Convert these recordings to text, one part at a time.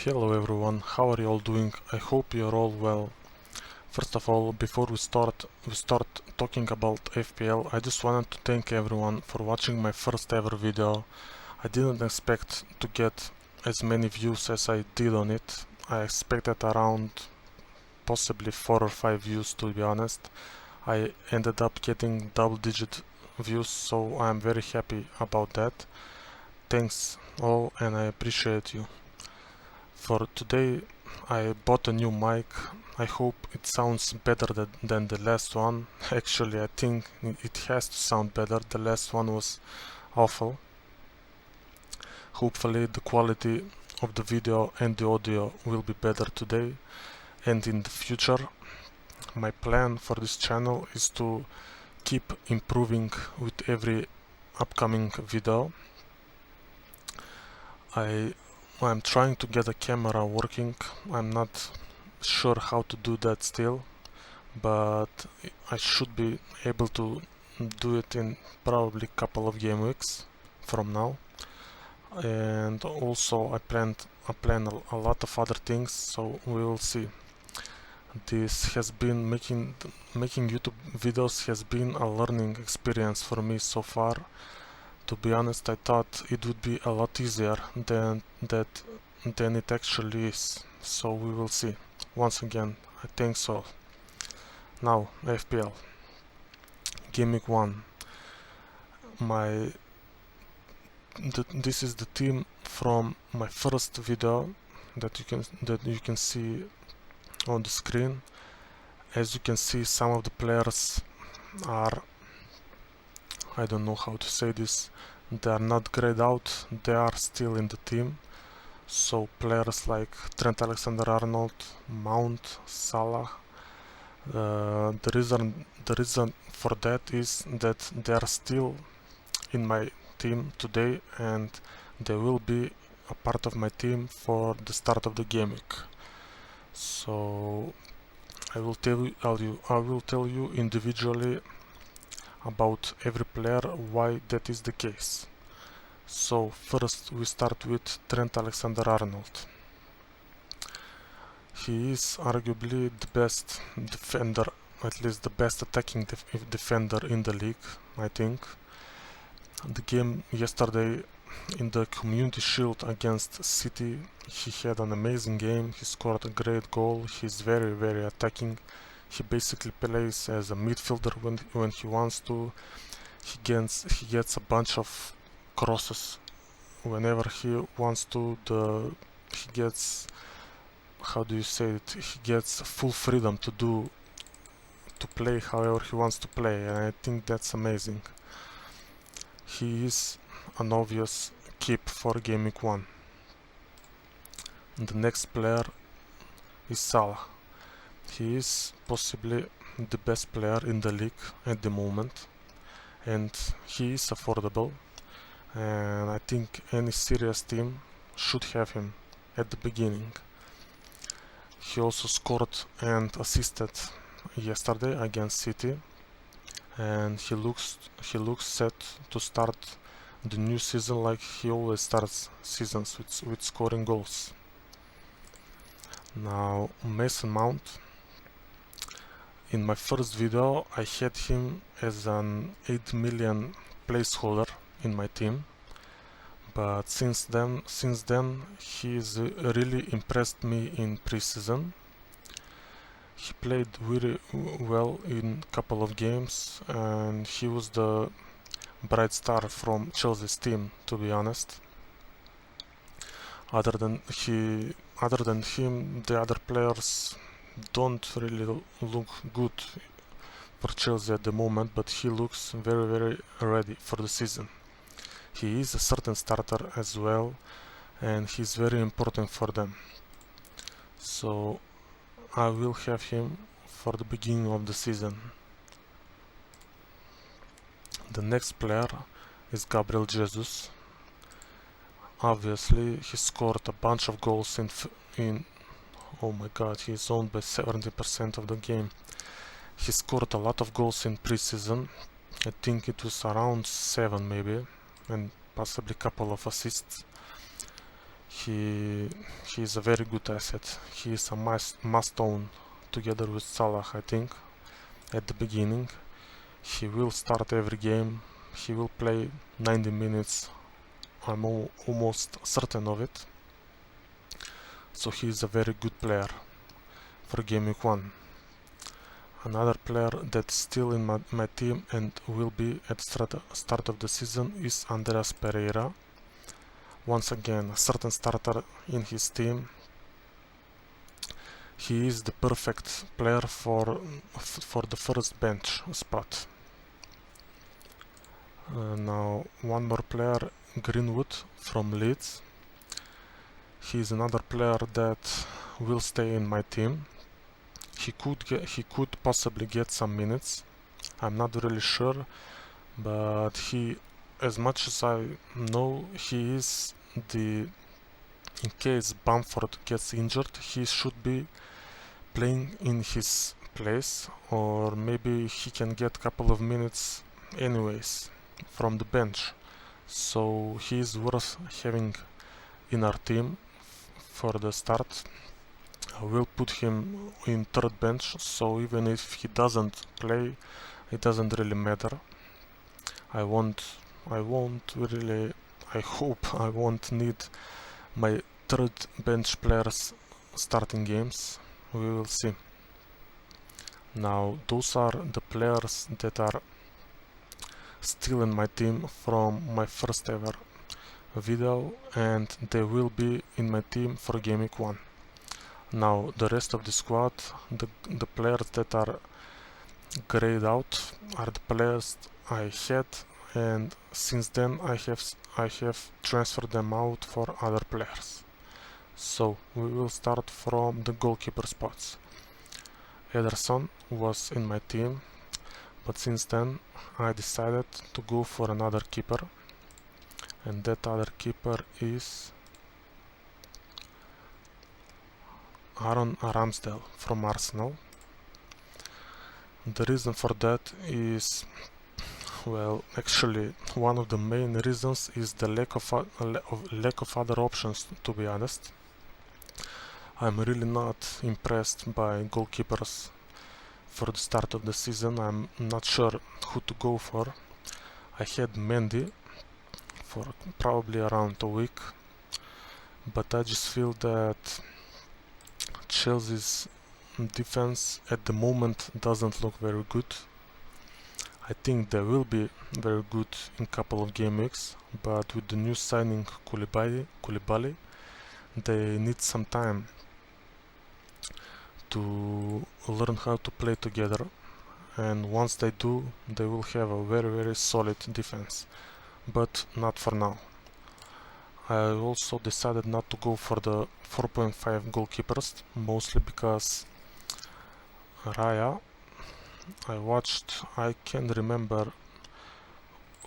Hello everyone, how are you all doing? I hope you're all well. First of all, before we start talking about FPL, I just wanted to thank everyone for watching my first ever video. I didn't expect to get as many views as I did on it. I expected around possibly 4 or 5 views, to be honest. I ended up getting double-digit views, so I'm very happy about that. Thanks all, and I appreciate you. For today I bought a new mic. I hope it sounds better than the last one. Actually, I think it has to sound better. The last one was awful. Hopefully the quality of the video and the audio will be better today and in the future. My plan for this channel is to keep improving with every upcoming video. I'm trying to get a camera working. I'm not sure how to do that still, but I should be able to do it in probably a couple of game weeks from now. And also I plan a lot of other things, so we will see. This has been making YouTube videos has been a learning experience for me so far. To be honest, I thought it would be a lot easier than it actually is. So we will see. Once again, I thanks all. Now, FPL. Gameweek 1. This is the team from my first video that you can see on the screen. As you can see, some of the players are, I don't know how to say this, they are not grayed out, they are still in the team. So players like Trent Alexander-Arnold, Mount, Salah. The reason for that is that they are still in my team today, and they will be a part of my team for the start of the game week. So I will tell you individually about every player why that is the case. So first we start with Trent Alexander-Arnold. He is arguably the best defender, at least the best attacking defender in the league, I think. The game yesterday in the Community Shield against City, he had an amazing game. He scored a great goal. He's very, very attacking. He basically plays as a midfielder when he wants to. He gets a bunch of crosses whenever he wants to. He gets, how do you say it? He gets full freedom to play however he wants to play, and I think that's amazing. He is an obvious keep for Gameweek 1. The next player is Salah. He is possibly the best player in the league at the moment, and he is affordable, and I think any serious team should have him at the beginning. He also scored and assisted yesterday against City, and he looks set to start the new season like he always starts seasons, with scoring goals. Now, Mason Mount. In my first video I had him as an 8 million placeholder in my team, but since then he's really impressed me in preseason. He played very well in a couple of games, and he was the bright star from Chelsea's team, to be honest. Other than him, the other players don't really look good for Chelsea at the moment, but he looks very, very ready for the season. He is a certain starter as well, and he's very important for them. So I will have him for the beginning of the season. The next player is Gabriel Jesus. Obviously, he scored a bunch of goals in oh my god, he is owned by 70% of the game. He scored a lot of goals in preseason. I think it was around 7 maybe, and possibly a couple of assists. He is a very good asset. He is a must own together with Salah, I think, at the beginning. He will start every game. He will play 90 minutes. I'm almost certain of it. So he is a very good player for Gameweek 1. Another player that's still in my team and will be at the start of the season is Andreas Pereira. Once again, a certain starter in his team. He is the perfect player for the first bench spot. Now one more player, Greenwood from Leeds. He is another player that will stay in my team. He could possibly get some minutes. I'm not really sure, but as much as I know, he is in case Bamford gets injured, he should be playing in his place, or maybe he can get a couple of minutes anyways from the bench. So he is worth having in our team for the start. I will put him in third bench, so even if he doesn't play, it doesn't really matter. I hope I won't need my third bench players starting games. We will see. Now those are the players that are still in my team from my first ever video, and they will be in my team for Gameweek 1. Now the rest of the squad, the players that are grayed out are the players I had, and since then I have transferred them out for other players. So we will start from the goalkeeper spots. Ederson was in my team, but since then I decided to go for another keeper, and that other keeper is Aaron Ramsdale from Arsenal. The reason for that is, well, actually one of the main reasons is the lack of other options, to be honest. I'm really not impressed by goalkeepers for the start of the season. I'm not sure who to go for. I had Mendy for probably around a week, but I just feel that Chelsea's defense at the moment doesn't look very good. I think they will be very good in a couple of game weeks, but with the new signing Koulibaly, they need some time to learn how to play together, and once they do, they will have a very solid defense, but not for now. I also decided not to go for the 4.5 goalkeepers, mostly because Raya, I can't remember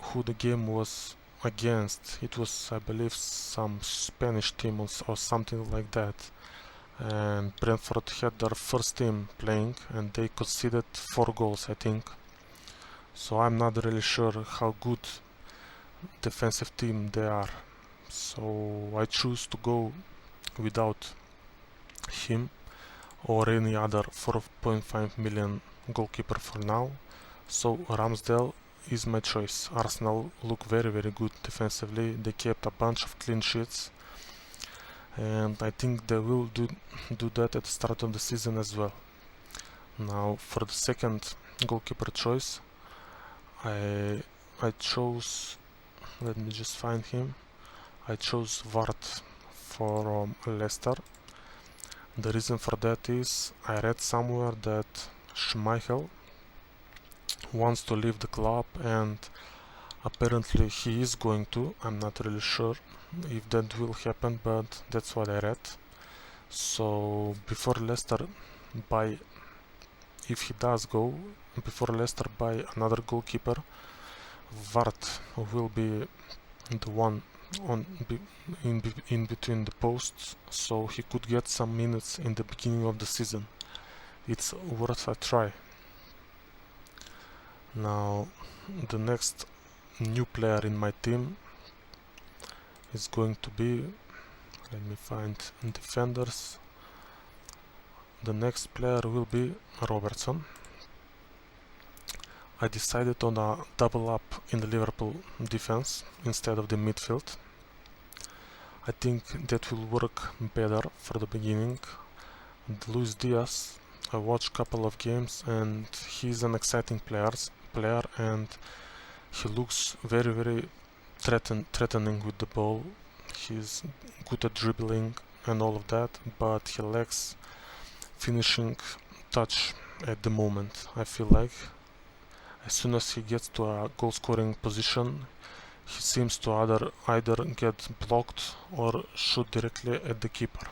who the game was against. It was, I believe, some Spanish team or something like that, and Brentford had their first team playing and they conceded 4 goals, I think. So I'm not really sure how good defensive team they are, so I choose to go without him or any other 4.5 million goalkeeper for now. So Ramsdale is my choice. Arsenal look very good defensively. They kept a bunch of clean sheets, and I think they will do that at the start of the season as well. Now for the second goalkeeper choice, I chose, let me just find him. I chose Vart from Leicester. The reason for that is I read somewhere that Schmeichel wants to leave the club, and apparently he is going to. I'm not really sure if that will happen, but that's what I read. So before Leicester buy, if he does go, before Leicester buy another goalkeeper, Vart will be the one in between the posts, so he could get some minutes in the beginning of the season. It's worth a try. Now the next new player in my team is going to be, Let me find defenders. The next player will be Robertson. I decided on a double up in the Liverpool defense instead of the midfield. I think that will work better for the beginning. Luis Diaz, I watched a couple of games and he's an exciting player and he looks very threatening with the ball. He's good at dribbling and all of that, but he lacks finishing touch at the moment. I feel like as soon as he gets to a goal scoring position, he seems to either get blocked or shoot directly at the keeper.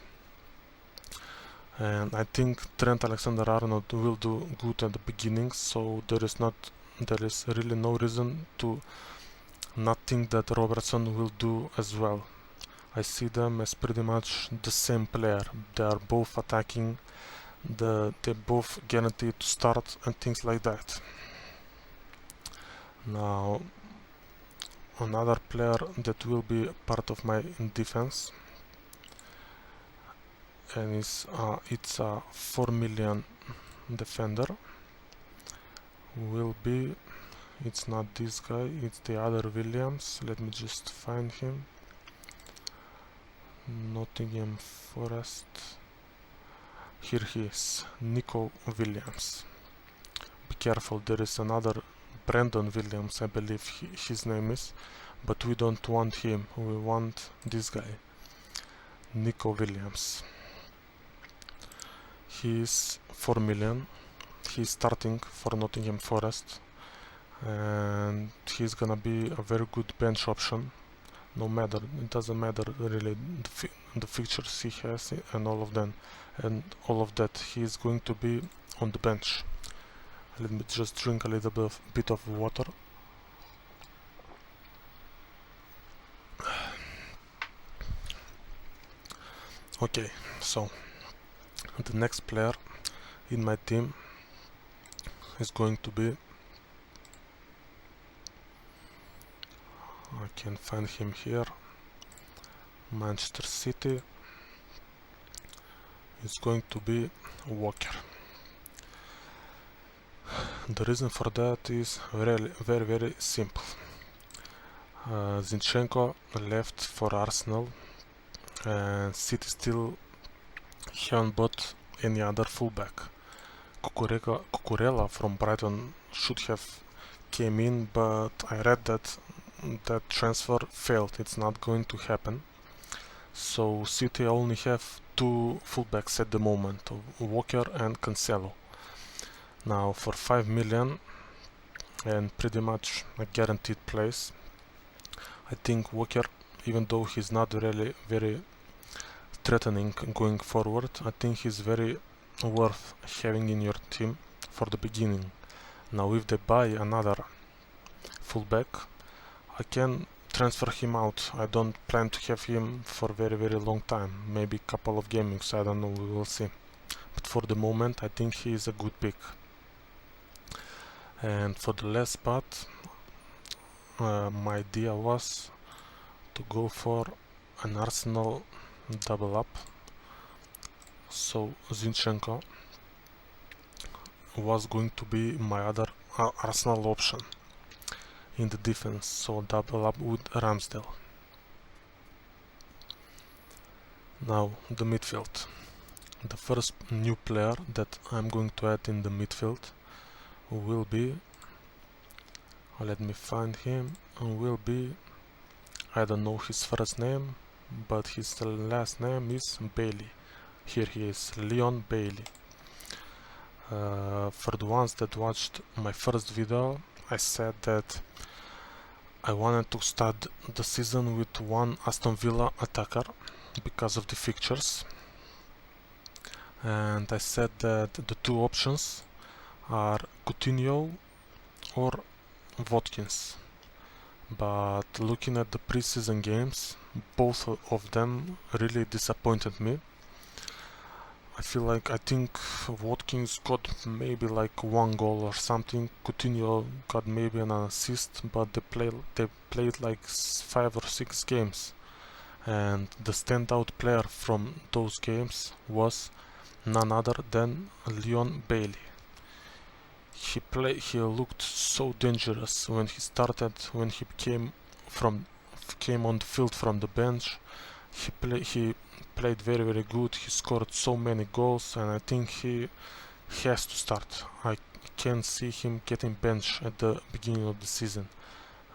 And I think Trent Alexander-Arnold will do good at the beginning, so there is really no reason to not think that Robertson will do as well. I see them as pretty much the same player. They are both attacking, they both guaranteed to start and things like that. Now, another player that will be part of my defense, and it's a 4 million defender, will be, it's not this guy, it's the other Williams. Let me just find him. Nottingham Forest. Here he is, Nico Williams. Be careful, there is another Brandon Williams, I believe his name is, but we don't want him, we want this guy, Nico Williams. He is 4 million, he's starting for Nottingham Forest, and he's gonna be a very good bench option. No matter, it doesn't matter really the fixtures he has and all of them, and all of that, he is going to be on the bench. Let me just drink a little bit of water. Okay, so the next player in my team is going to be, I can find him here, Manchester City. It's going to be Walker. The reason for that is very simple. Zinchenko left for Arsenal and City still haven't bought any other fullback. Cucurella from Brighton should have came in, but I read that that transfer failed. It's not going to happen. So City only have two fullbacks at the moment, Walker and Cancelo. Now for 5 million and pretty much a guaranteed place, I think Walker, even though he's not really very threatening going forward, I think he's very worth having in your team for the beginning. Now if they buy another fullback, I can transfer him out. I don't plan to have him for very long time, maybe a couple of game weeks, I don't know, we will see. But for the moment I think he is a good pick. And for the last spot, my idea was to go for an Arsenal double up. So Zinchenko was going to be my other Arsenal option in the defense, so double up with Ramsdale. Now the midfield. The first new player that I'm going to add in the midfield will be, let me find him, will be, I don't know his first name, but his last name is Bailey. Here he is, Leon Bailey. For the ones that watched my first video, I said that I wanted to start the season with one Aston Villa attacker because of the fixtures, and I said that the two options are Coutinho or Watkins, but looking at the preseason games, both of them really disappointed me. I think Watkins got maybe like 1 goal or something. Coutinho got maybe an assist, but they played like 5 or 6 games, and the standout player from those games was none other than Leon Bailey. He looked so dangerous when he started, when he came on the field from the bench. He played very good. He scored so many goals, and I think he has to start. I can see him getting benched at the beginning of the season.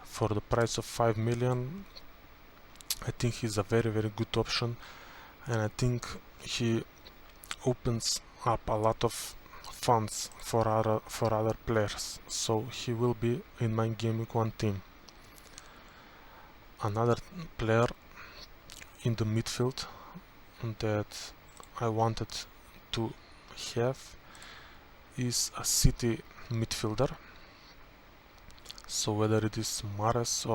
For the price of 5 million, I think he's a very good option, and I think he opens up a lot of funds for other players, so he will be in my Gameweek 1 team. Another player in the midfield that I wanted to have is a City midfielder. So whether it is Mahrez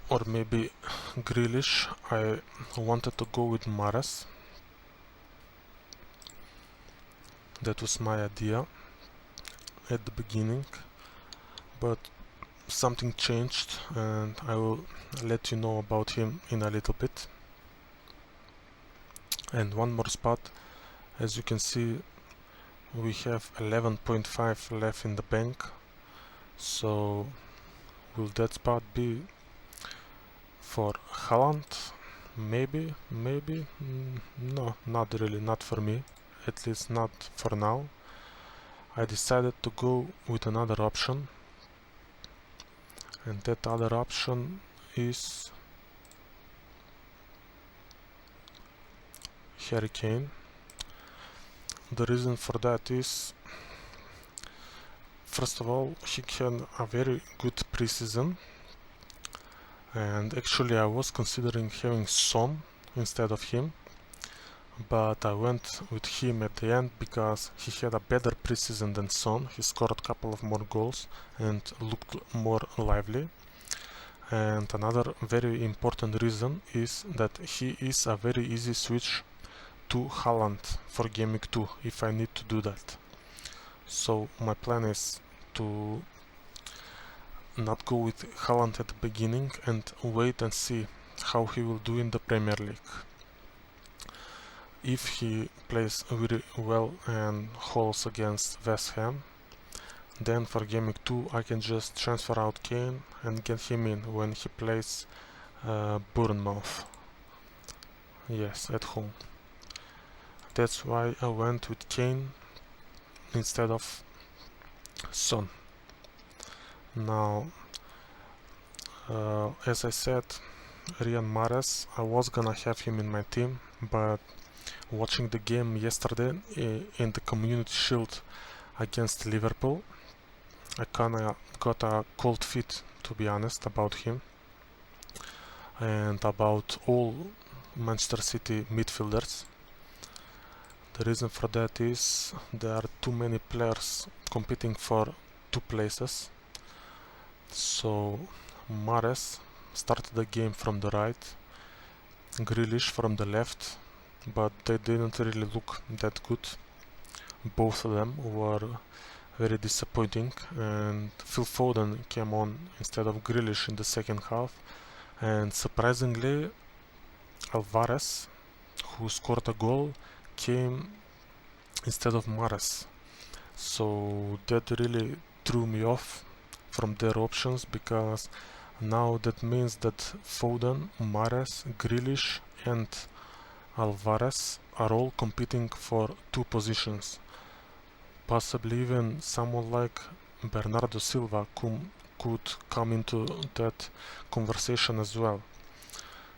or maybe Grealish, I wanted to go with Mahrez. That was my idea at the beginning, but something changed, and I will let you know about him in a little bit. And one more spot, as you can see, we have 11.5 left in the bank. So will that spot be for Halland? Maybe. No, not really, not for me, at least not for now. I decided to go with another option, and that other option is Harry Kane. The reason for that is, first of all, he had a very good preseason, and actually I was considering having Son instead of him, but I went with him at the end because he had a better preseason than Son. He scored a couple of more goals and looked more lively. And another very important reason is that he is a very easy switch to Halland for Gameweek 2 if I need to do that. So my plan is to not go with Halland at the beginning and wait and see how he will do in the Premier League. If he plays very well and holds against West Ham, then for Gameweek 2 I can just transfer out Kane and get him in when he plays Bournemouth. Yes, at home. That's why I went with Kane instead of Son. Now, as I said, Riyad Mahrez, I was gonna have him in my team, but watching the game yesterday in the Community Shield against Liverpool, I kinda got a cold feet, to be honest, about him and about all Manchester City midfielders. The reason for that is there are too many players competing for two places. So Mahrez started the game from the right, Grealish from the left, but they didn't really look that good. Both of them were very disappointing, and Phil Foden came on instead of Grealish in the second half, and surprisingly Alvarez, who scored a goal, came instead of Mahrez. So that really threw me off from their options, because now that means that Foden, Mahrez, Grealish and Alvarez are all competing for two positions. Possibly even someone like Bernardo Silva could come into that conversation as well.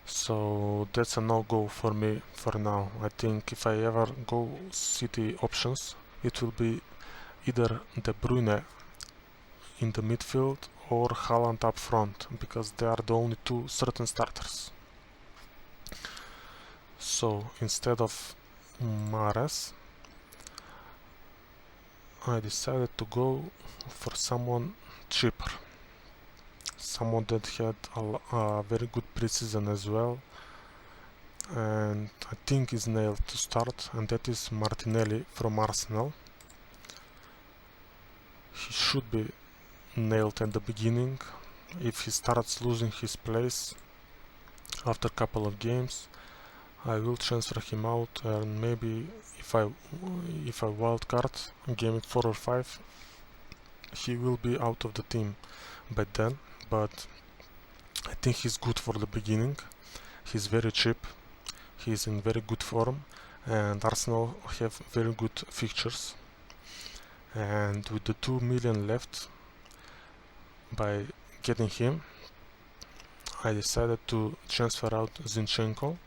So that's a no-go for me for now. I think if I ever go City options, it will be either De Bruyne in the midfield or Halland up front, because they are the only two certain starters. So instead of Mahrez, I decided to go for someone cheaper, someone that had a very good preseason as well, and I think is nailed to start, and that is Martinelli from Arsenal. He should be nailed at the beginning. If he starts losing his place, After a couple of games, I will transfer him out, and maybe if I wildcard game 4 or 5, he will be out of the team by then. But I think he's good for the beginning. He's very cheap, he's in very good form, and Arsenal have very good fixtures. And with the 2 million left by getting him, I decided to transfer out Zinchenko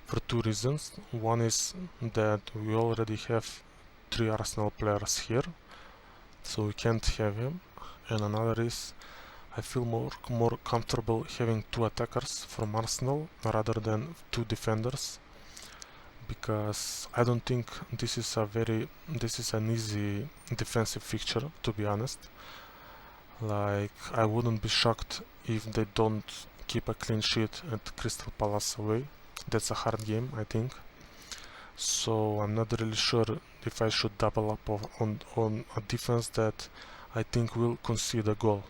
for 2 reasons. One is that we already have 3 Arsenal players here, so we can't have him, and another is I feel more comfortable having 2 attackers from Arsenal rather than 2 defenders, because I don't think this is an easy defensive fixture, to be honest. Like, I wouldn't be shocked if they don't keep a clean sheet at Crystal Palace away. That's a hard game, I think. So I'm not really sure if I should double up on a defense that I think will concede a goal.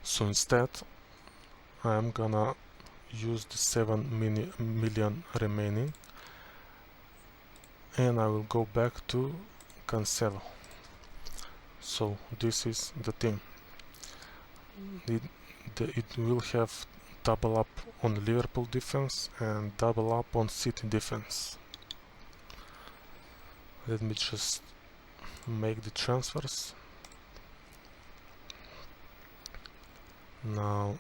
So instead, I'm gonna use the 7 million remaining, and I will go back to Cancelo. So this is the team. It will have double up on Liverpool defense and double up on City defense. Let me just make the transfers. Now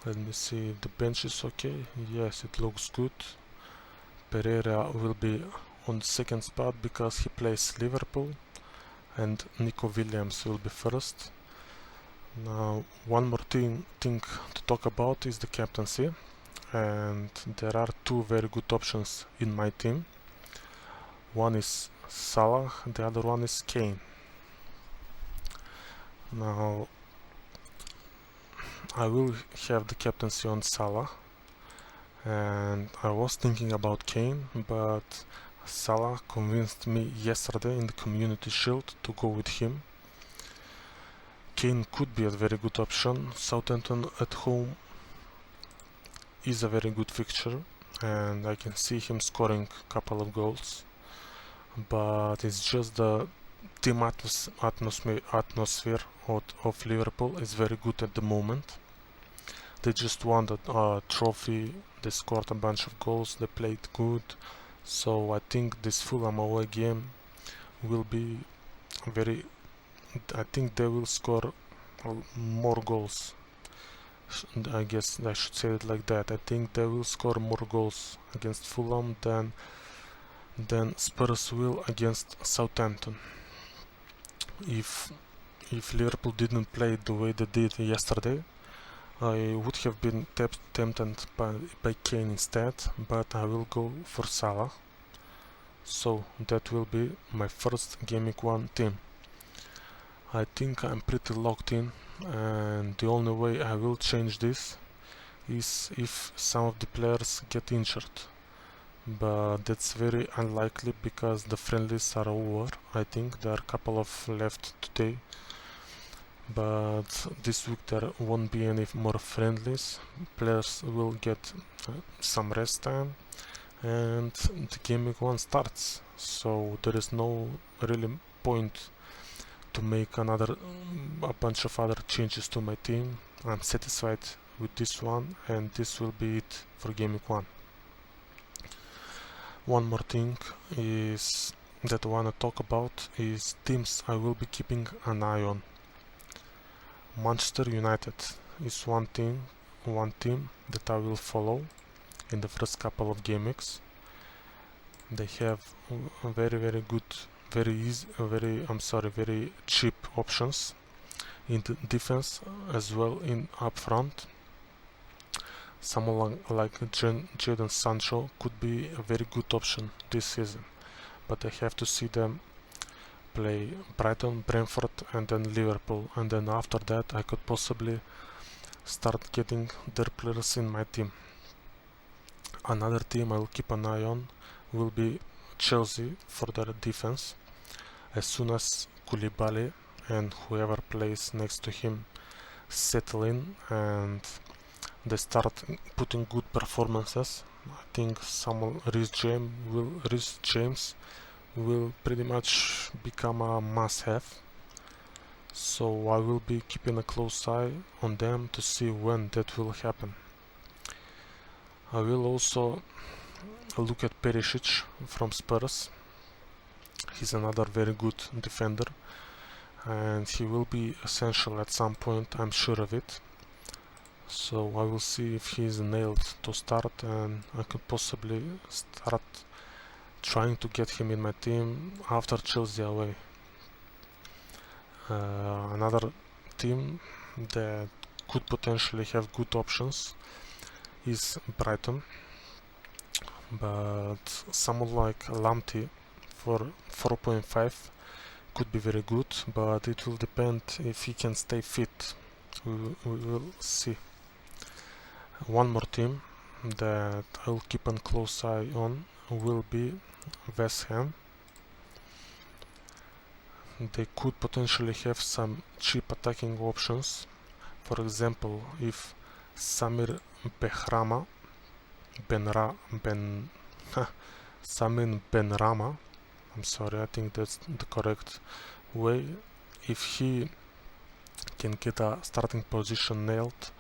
let me see if the bench is okay. Yes, it looks good. Pereira will be on the second spot because he plays Liverpool, and Nico Williams will be first. Now, one more thing to talk about is the captaincy, and there are 2 very good options in my team. One is Salah, the other one is Kane. Now, I will have the captaincy on Salah, and I was thinking about Kane, but Salah convinced me yesterday in the Community Shield to go with him. Kane could be a very good option. Southampton at home is a very good fixture, and I can see him scoring a couple of goals, but it's just the team atmosphere of Liverpool is very good at the moment. They just won the trophy, they scored a bunch of goals, they played good, so I think this Fulham away game will be I think they will score more goals. I guess I should say it like that. I think they will score more goals against Fulham than Spurs will against Southampton. If Liverpool didn't play the way they did yesterday, I would have been tempted by Kane instead, but I will go for Salah. So that will be my first Gameweek 1 team. I think I'm pretty locked in, and the only way I will change this is if some of the players get injured, but that's very unlikely because the friendlies are over. I think there are a couple of left today, but this week there won't be any more friendlies. Players will get some rest time, and the Gameweek 1 starts, so there is no really point to make a bunch of other changes to my team. I'm satisfied with this one, and this will be it for Gameweek 1. One more thing is that I want to talk about is teams I will be keeping an eye on. Manchester United is one team that I will follow in the first couple of game weeks. They have very good, very cheap options in the defense as well in up front. Someone like Jadon Sancho could be a very good option this season, but I have to see them play Brighton, Brentford and then Liverpool, and then after that I could possibly start getting their players in my team. Another team I will keep an eye on will be Chelsea for their defense. As soon as Koulibaly and whoever plays next to him settle in and they start putting good performances. I think someone Rhys James will pretty much become a must-have. So I will be keeping a close eye on them to see when that will happen. I will also look at Perisic from Spurs. He's another very good defender, and he will be essential at some point, I'm sure of it. So I will see if he is nailed to start, and I could possibly start trying to get him in my team after Chelsea away. Another team that could potentially have good options is Brighton, but someone like Lamptey for 4.5 could be very good, but it will depend if he can stay fit. We will see. One more team that I'll keep a close eye on will be West Ham. They could potentially have some cheap attacking options. For example, if Samir Samin Benrahma, I'm sorry, I think that's the correct way. If he can get a starting position nailed,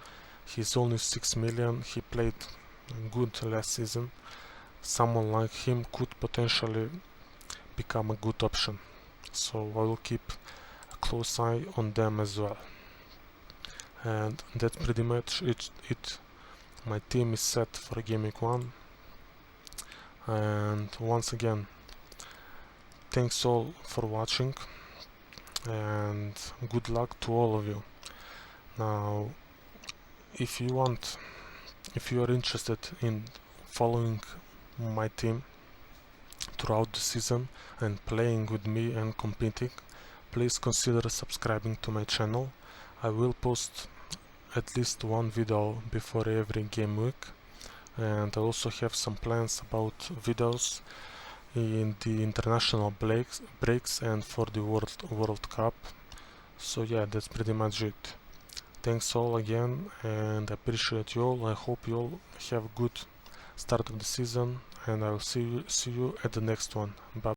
he's only 6 million, he played good last season. Someone like him could potentially become a good option. So I will keep a close eye on them as well. And that's pretty much it. My team is set for Gameweek 1. And once again, thanks all for watching, and good luck to all of you. Now, if you are interested in following my team throughout the season and playing with me and competing, please consider subscribing to my channel. I will post at least one video before every game week, and I also have some plans about videos in the international breaks and for the World Cup. So yeah, that's pretty much it. Thanks all again, and I appreciate you all. I hope you all have a good start of the season, and I will see you at the next one. Bye.